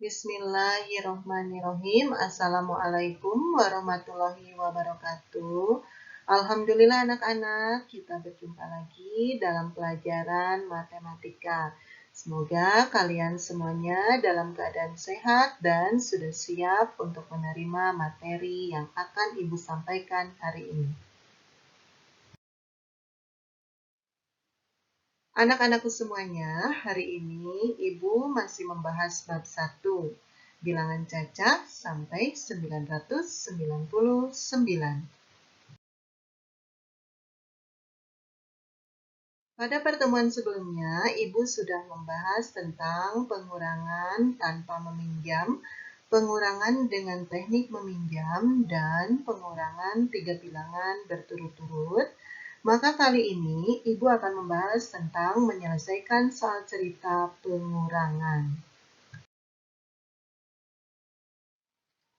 Bismillahirrohmanirrohim. Assalamualaikum warahmatullahi wabarakatuh. Alhamdulillah anak-anak, kita berjumpa lagi dalam pelajaran matematika. Semoga kalian semuanya dalam keadaan sehat dan sudah siap untuk menerima materi yang akan Ibu sampaikan hari ini. Anak-anakku semuanya, hari ini Ibu masih membahas bab 1, bilangan cacak sampai 999. Pada pertemuan sebelumnya, Ibu sudah membahas tentang pengurangan tanpa meminjam, pengurangan dengan teknik meminjam, dan pengurangan 3 bilangan berturut-turut. Maka kali ini Ibu akan membahas tentang menyelesaikan soal cerita pengurangan.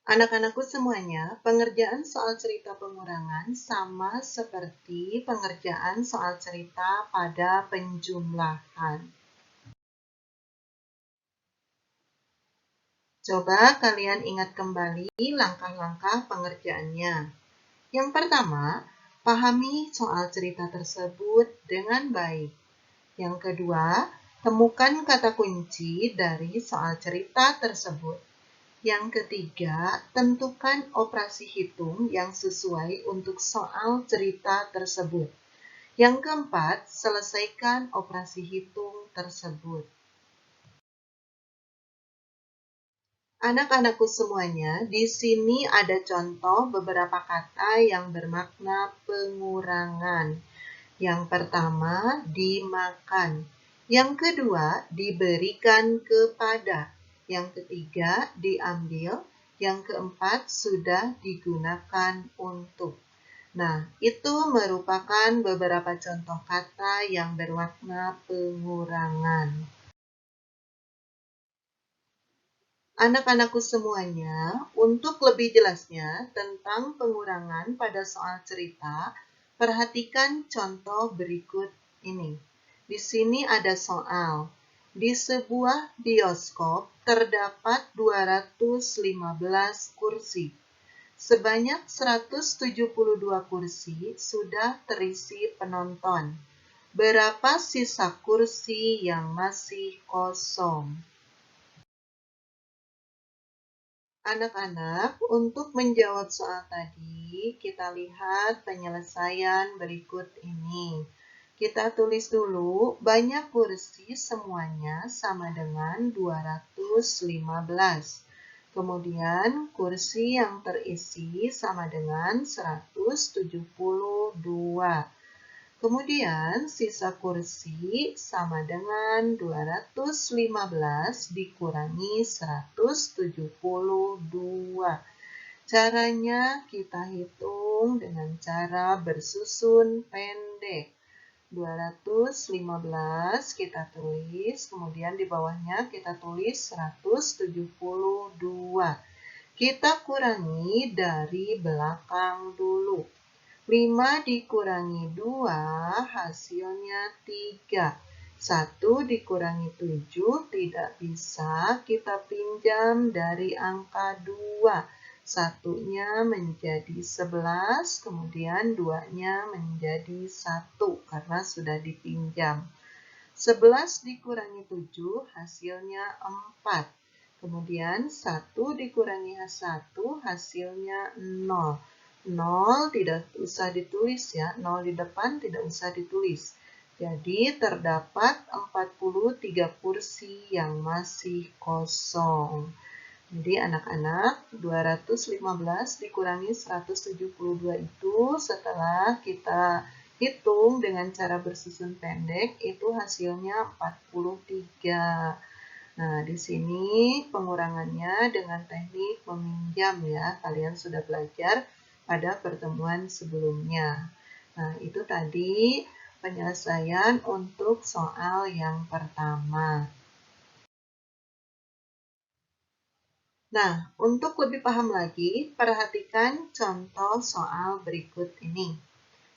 Anak-anakku semuanya, pengerjaan soal cerita pengurangan sama seperti pengerjaan soal cerita pada penjumlahan. Coba kalian ingat kembali langkah-langkah pengerjaannya. Yang pertama, pahami soal cerita tersebut dengan baik. Yang kedua, temukan kata kunci dari soal cerita tersebut. Yang ketiga, tentukan operasi hitung yang sesuai untuk soal cerita tersebut. Yang keempat, selesaikan operasi hitung tersebut. Anak-anakku semuanya, di sini ada contoh beberapa kata yang bermakna pengurangan. Yang pertama, dimakan. Yang kedua, diberikan kepada. Yang ketiga, diambil. Yang keempat, sudah digunakan untuk. Nah, itu merupakan beberapa contoh kata yang bermakna pengurangan. Anak-anakku semuanya, untuk lebih jelasnya tentang pengurangan pada soal cerita, perhatikan contoh berikut ini. Di sini ada soal. Di sebuah bioskop terdapat 215 kursi. Sebanyak 172 kursi sudah terisi penonton. Berapa sisa kursi yang masih kosong? Anak-anak, untuk menjawab soal tadi, kita lihat penyelesaian berikut ini. Kita tulis dulu, banyak kursi semuanya sama dengan 215. Kemudian, kursi yang terisi sama dengan 172. Kemudian, sisa kursi sama dengan 215 dikurangi 172. Caranya kita hitung dengan cara bersusun pendek. 215 kita tulis, kemudian di bawahnya kita tulis 172. Kita kurangi dari belakang dulu. 5 dikurangi 2 hasilnya 3. 1 dikurangi 7 tidak bisa kita pinjam dari angka 2. Satunya menjadi 11, kemudian 2-nya menjadi 1 karena sudah dipinjam. 11 dikurangi 7 hasilnya 4. Kemudian 1 dikurangi 1 hasilnya 0. 0 tidak usah ditulis ya, 0 di depan tidak usah ditulis. Jadi terdapat 43 kursi yang masih kosong. Jadi anak-anak, 215 dikurangi 172 itu setelah kita hitung dengan cara bersusun pendek, itu hasilnya 43. Nah, di sini pengurangannya dengan teknik meminjam ya. Kalian sudah belajar pada pertemuan sebelumnya. Nah, itu tadi penyelesaian untuk soal yang pertama. Nah, untuk lebih paham lagi, perhatikan contoh soal berikut ini.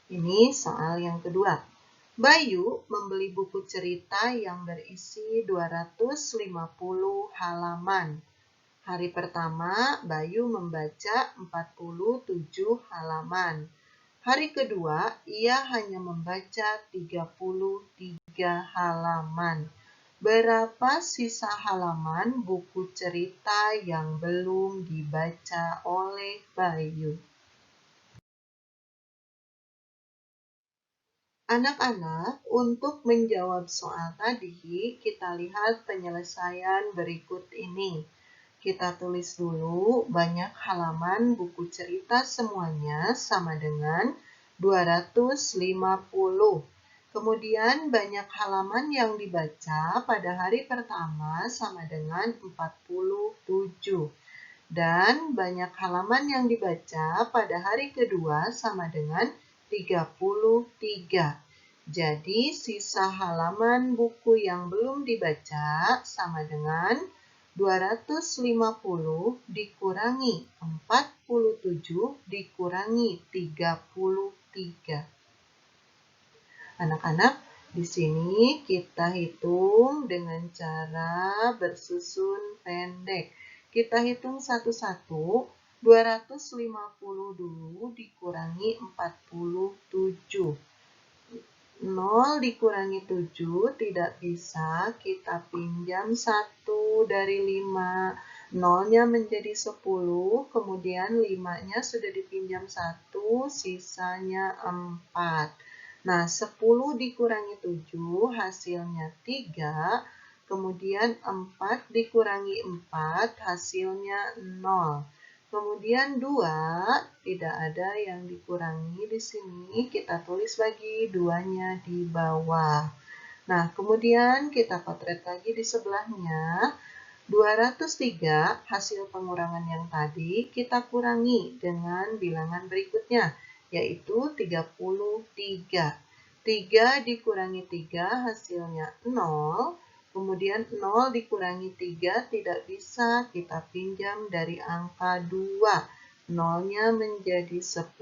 Ini soal yang kedua. Bayu membeli buku cerita yang berisi 250 halaman. Hari pertama, Bayu membaca 47 halaman. Hari kedua, ia hanya membaca 33 halaman. Berapa sisa halaman buku cerita yang belum dibaca oleh Bayu? Anak-anak, untuk menjawab soal tadi, kita lihat penyelesaian berikut ini. Kita tulis dulu banyak halaman buku cerita semuanya sama dengan 250. Kemudian banyak halaman yang dibaca pada hari pertama sama dengan 47. Dan banyak halaman yang dibaca pada hari kedua sama dengan 33. Jadi sisa halaman buku yang belum dibaca sama dengan 250 dikurangi 47 dikurangi 33. Anak-anak, di sini kita hitung dengan cara bersusun pendek. Kita hitung satu-satu. 250 dulu dikurangi 47. 0 dikurangi 7 tidak bisa, kita pinjam 1 dari 5. 0-nya menjadi 10, kemudian 5-nya sudah dipinjam 1, sisanya 4. Nah, 10 dikurangi 7 hasilnya 3, kemudian 4 dikurangi 4 hasilnya 0. Kemudian 2, tidak ada yang dikurangi di sini, kita tulis lagi 2-nya di bawah. Nah, kemudian kita potret lagi di sebelahnya. 203 hasil pengurangan yang tadi kita kurangi dengan bilangan berikutnya, yaitu 33. 3 dikurangi 3 hasilnya 0. Kemudian 0 dikurangi 3 tidak bisa, kita pinjam dari angka 2. 0-nya menjadi 10,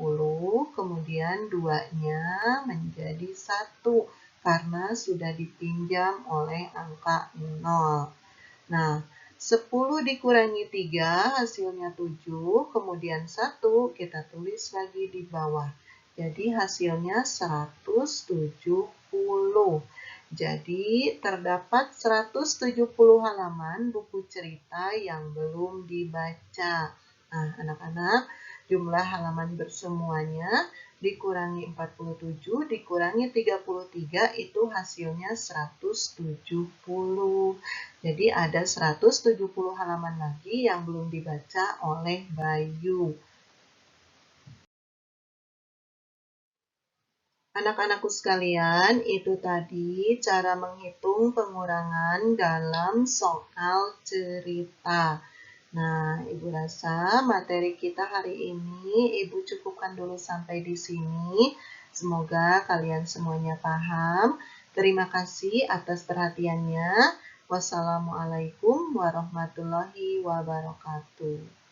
kemudian 2-nya menjadi 1 karena sudah dipinjam oleh angka 0. Nah, 10 dikurangi 3 hasilnya 7, kemudian 1 kita tulis lagi di bawah. Jadi hasilnya 170. Jadi terdapat 170 halaman buku cerita yang belum dibaca. Nah, anak-anak, jumlah halaman bersemuanya dikurangi 47 dikurangi 33 itu hasilnya 170. Jadi ada 170 halaman lagi yang belum dibaca oleh Bayu. Anak-anakku sekalian, itu tadi cara menghitung pengurangan dalam soal cerita. Nah, Ibu rasa materi kita hari ini Ibu cukupkan dulu sampai di sini. Semoga kalian semuanya paham. Terima kasih atas perhatiannya. Wassalamualaikum warahmatullahi wabarakatuh.